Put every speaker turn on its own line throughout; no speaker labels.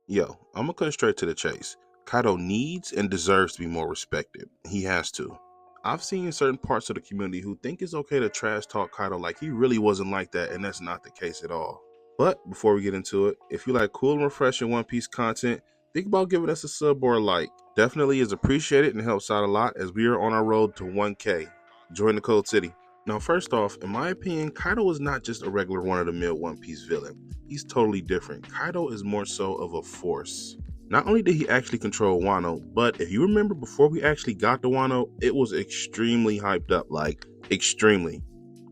Yo, I'm gonna cut straight to the chase. Kaido needs and deserves to be more respected. He has to. I've seen certain parts of the community who think it's okay to trash talk Kaido like he really wasn't like that, and that's not the case at all. But before we get into it, if you like cool and refreshing One Piece content, think about giving us a sub or a like. Definitely is appreciated and helps out a lot as we are on our road to 1K. Join the Cold City. Now, first off, in my opinion, Kaido is not just a regular one-of-the-mill One Piece villain. He's totally different. Kaido is more so of a force. Not only did he actually control Wano, but if you remember before we actually got to Wano, it was extremely hyped up, like extremely.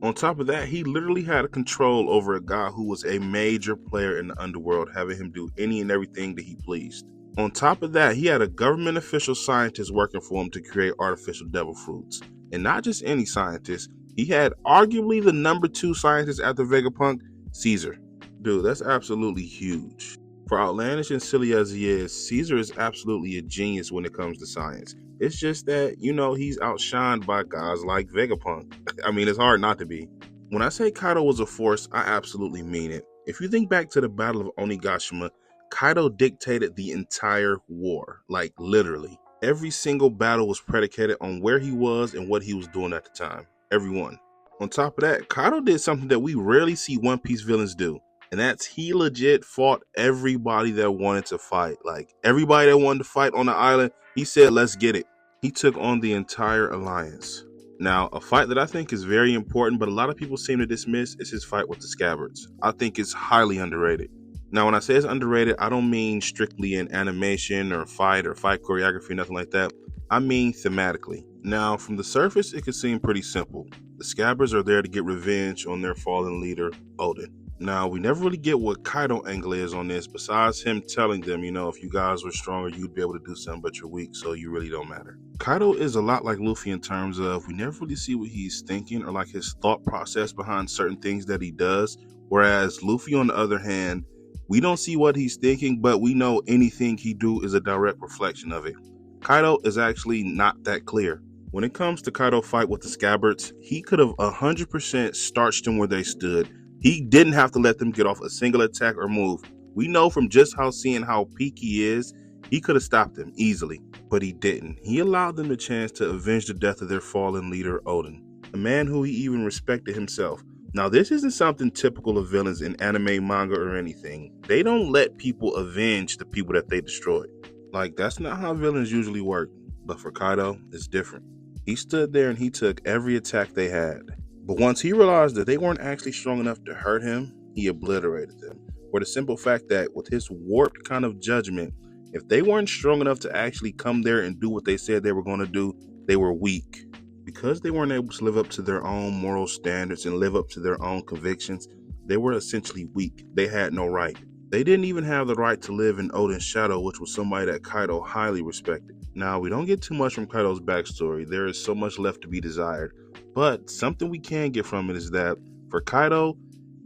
On top of that, he literally had a control over a guy who was a major player in the underworld, having him do any and everything that he pleased. On top of that, he had a government official scientist working for him to create artificial devil fruits. And not just any scientist, he had arguably the number 2 scientist after Vegapunk, Caesar. Dude, that's absolutely huge. For outlandish and silly as he is, Caesar is absolutely a genius when it comes to science. It's just that, he's outshined by guys like Vegapunk. I mean, it's hard not to be. When I say Kaido was a force, I absolutely mean it. If you think back to the Battle of Onigashima, Kaido dictated the entire war, like literally. Every single battle was predicated on where he was and what he was doing at the time. Everyone. On top of that, Kaido did something that we rarely see One Piece villains do. And that's he legit fought everybody that wanted to fight. Like everybody that wanted to fight on the island, he said, let's get it. He took on the entire alliance. Now, a fight that I think is very important, but a lot of people seem to dismiss, is his fight with the Scabbards. I think it's highly underrated. Now, when I say it's underrated, I don't mean strictly in animation or fight choreography, nothing like that. I mean thematically. Now, from the surface, it could seem pretty simple. The Scabbards are there to get revenge on their fallen leader, Odin. Now, we never really get what Kaido angle is on this, besides him telling them, if you guys were stronger, you'd be able to do something, but you're weak, so you really don't matter. Kaido is a lot like Luffy in terms of we never really see what he's thinking or like his thought process behind certain things that he does, whereas Luffy, on the other hand, we don't see what he's thinking, but we know anything he do is a direct reflection of it. Kaido is actually not that clear. When it comes to Kaido fight with the Scabbards, he could have 100% starched them where they stood. He didn't have to let them get off a single attack or move. We know from just seeing how peak he is, he could have stopped them easily, but he didn't. He allowed them the chance to avenge the death of their fallen leader, Odin, a man who he even respected himself. Now, this isn't something typical of villains in anime, manga, or anything. They don't let people avenge the people that they destroyed. Like, that's not how villains usually work. But for Kaido, it's different. He stood there and he took every attack they had. But once he realized that they weren't actually strong enough to hurt him, he obliterated them. For the simple fact that with his warped kind of judgment, if they weren't strong enough to actually come there and do what they said they were going to do, they were weak. Because they weren't able to live up to their own moral standards and live up to their own convictions, they were essentially weak. They had no right. They didn't even have the right to live in Odin's shadow, which was somebody that Kaido highly respected. Now, we don't get too much from Kaido's backstory. There is so much left to be desired. But something we can get from it is that for Kaido,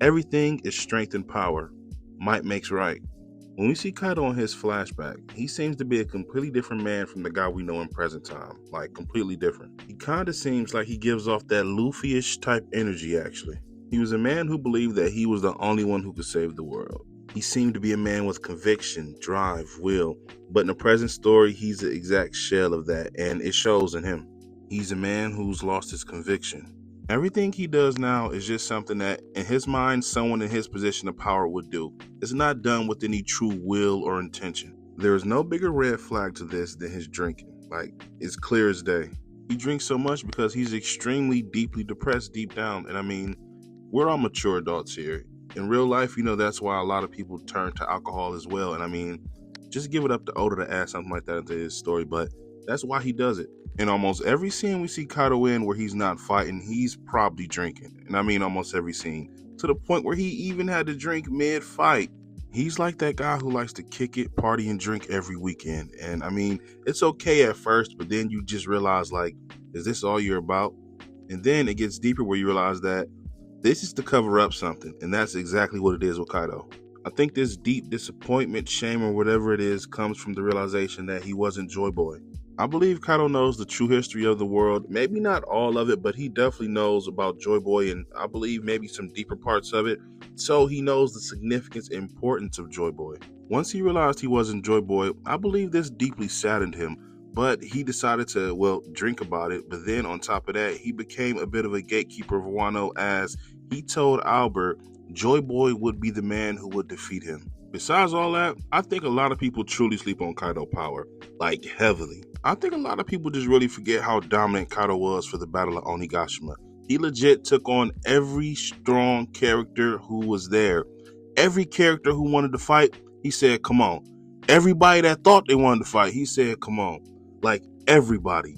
everything is strength and power. Might makes right. When we see Kaido in his flashback, he seems to be a completely different man from the guy we know in present time. Like, completely different. He kinda seems like he gives off that Luffy-ish type energy, actually. He was a man who believed that he was the only one who could save the world. He seemed to be a man with conviction, drive, will, but in the present story, he's the exact shell of that, and it shows in him. He's a man who's lost his conviction. Everything he does now is just something that, in his mind, someone in his position of power would do. It's not done with any true will or intention. There is no bigger red flag to this than his drinking. Like, it's clear as day. He drinks so much because he's extremely deeply depressed deep down, and I mean, we're all mature adults here. In real life, that's why a lot of people turn to alcohol as well, and I mean, just give it up to Oda to add something like that into his story, but that's why he does it. In almost every scene we see Kaido in where he's not fighting, he's probably drinking. And I mean almost every scene. To the point where he even had to drink mid-fight. He's like that guy who likes to kick it, party, and drink every weekend. And I mean, it's okay at first, but then you just realize, like, is this all you're about? And then it gets deeper where you realize that this is to cover up something. And that's exactly what it is with Kaido. I think this deep disappointment, shame, or whatever it is comes from the realization that he wasn't Joy Boy. I believe Kaido knows the true history of the world. Maybe not all of it, but he definitely knows about Joy Boy, and I believe maybe some deeper parts of it. So he knows the significance and importance of Joy Boy. Once he realized he wasn't Joy Boy, I believe this deeply saddened him, but he decided to, well, drink about it. But then on top of that, he became a bit of a gatekeeper of Wano, as he told Albert Joy Boy would be the man who would defeat him. Besides all that, I think a lot of people truly sleep on Kaido power, like heavily. I think a lot of people just really forget how dominant Kaido was for the Battle of Onigashima. He legit took on every strong character who was there. Every character who wanted to fight, he said, come on. Everybody that thought they wanted to fight, he said, come on. Like everybody.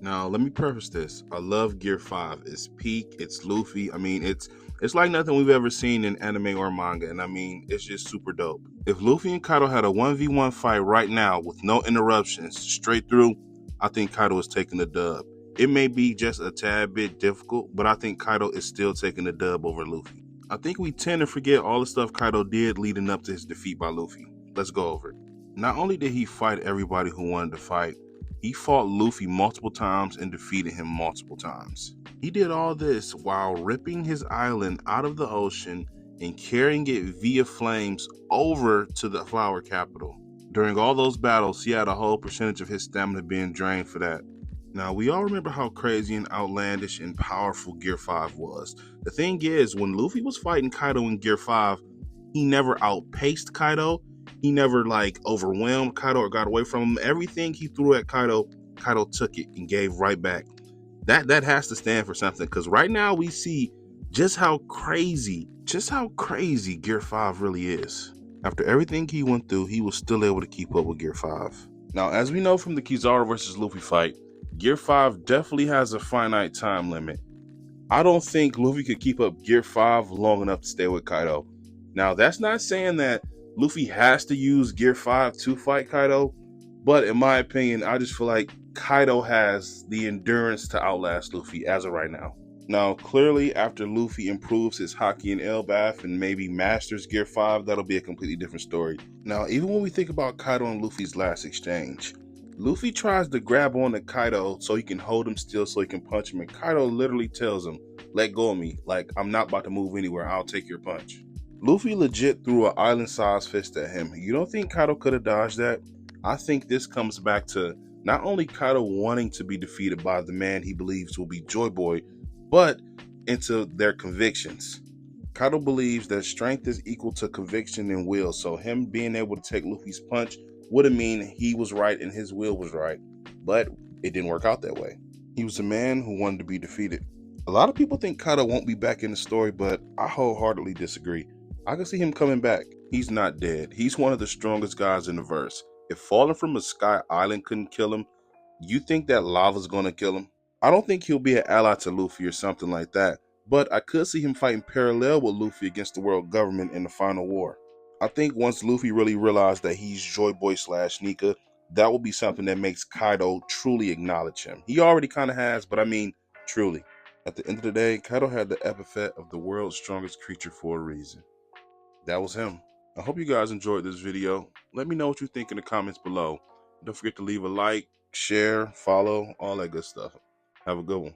Now, let me preface this. I love Gear 5. It's peak, it's Luffy. I mean, it's like nothing we've ever seen in anime or manga, and I mean, it's just super dope. If Luffy and Kaido had a 1v1 fight right now with no interruptions, straight through, I think Kaido is taking the dub. It may be just a tad bit difficult, but I think Kaido is still taking the dub over Luffy. I think we tend to forget all the stuff Kaido did leading up to his defeat by Luffy. Let's go over it. Not only did he fight everybody who wanted to fight, he fought Luffy multiple times and defeated him multiple times. He did all this while ripping his island out of the ocean and carrying it via flames over to the flower capital. During all those battles, he had a whole percentage of his stamina being drained for that. Now, we all remember how crazy and outlandish and powerful Gear 5 was. The thing is, when Luffy was fighting Kaido in Gear 5, he never outpaced Kaido. He never overwhelmed Kaido or got away from him. Everything he threw at Kaido, Kaido took it and gave right back. That has to stand for something, because right now we see just how crazy Gear 5 really is. After everything he went through, he was still able to keep up with Gear 5. Now, as we know from the Kizaru versus Luffy fight, Gear 5 definitely has a finite time limit. I don't think Luffy could keep up Gear 5 long enough to stay with Kaido. Now, that's not saying that Luffy has to use Gear 5 to fight Kaido, but in my opinion, I just feel like Kaido has the endurance to outlast Luffy as of right now. Now, clearly, after Luffy improves his Haki and Elbaf and maybe masters Gear 5, that'll be a completely different story. Now, even when we think about Kaido and Luffy's last exchange, Luffy tries to grab on to Kaido so he can hold him still so he can punch him, and Kaido literally tells him, let go of me, like I'm not about to move anywhere, I'll take your punch. Luffy legit threw an island-sized fist at him. You don't think Kaido could have dodged that? I think this comes back to not only Kaido wanting to be defeated by the man he believes will be Joy Boy, but into their convictions. Kaido believes that strength is equal to conviction and will, so him being able to take Luffy's punch would have mean he was right and his will was right, but it didn't work out that way. He was a man who wanted to be defeated. A lot of people think Kaido won't be back in the story, but I wholeheartedly disagree. I can see him coming back. He's not dead. He's one of the strongest guys in the verse. If falling from a sky island couldn't kill him, you think that lava's gonna kill him? I don't think he'll be an ally to Luffy or something like that, but I could see him fighting parallel with Luffy against the world government in the final war. I think once Luffy really realized that he's Joy Boy / Nika, that will be something that makes Kaido truly acknowledge him. He already kind of has, but I mean, truly. At the end of the day, Kaido had the epithet of the world's strongest creature for a reason. That was him. I hope you guys enjoyed this video. Let me know what you think in the comments below. Don't forget to leave a like, share, follow, all that good stuff. Have a good one.